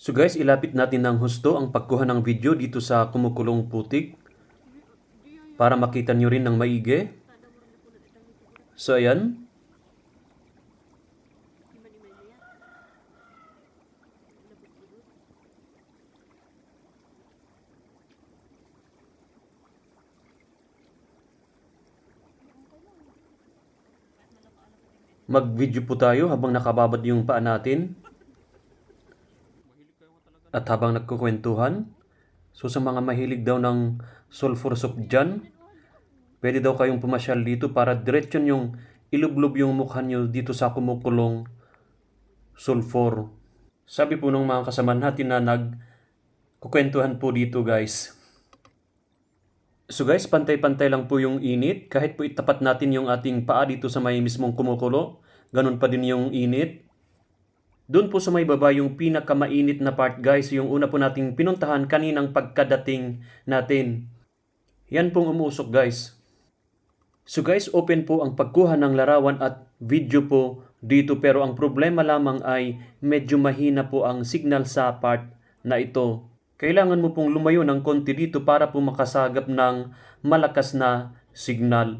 So guys, ilapit natin ng husto ang pagkuha ng video dito sa kumukulong putik para makita nyo rin ng maigi. So ayan. Mag-video po tayo habang nakababad yung paa natin. At habang nagkukwentuhan. So sa mga mahilig daw ng sulfur soup dyan, pwede daw kayong pumasyal dito para diretsyon yung ilublob yung mukha nyo dito sa kumukulong sulfur. Sabi po ng mga kasamahan natin na nagkukwentuhan po dito guys. So guys, pantay-pantay lang po yung init. Kahit po itapat natin yung ating paa dito sa may mismong kumukulo, ganun pa din yung init. Doon po sa may baba yung pinakamainit na part guys, yung una po nating pinuntahan kaninang pagkadating natin. Yan pong umusok guys. So guys, open po ang pagkuha ng larawan at video po dito, pero ang problema lamang ay medyo mahina po ang signal sa part na ito. Kailangan mo pong lumayo ng konti dito para po makasagap ng malakas na signal.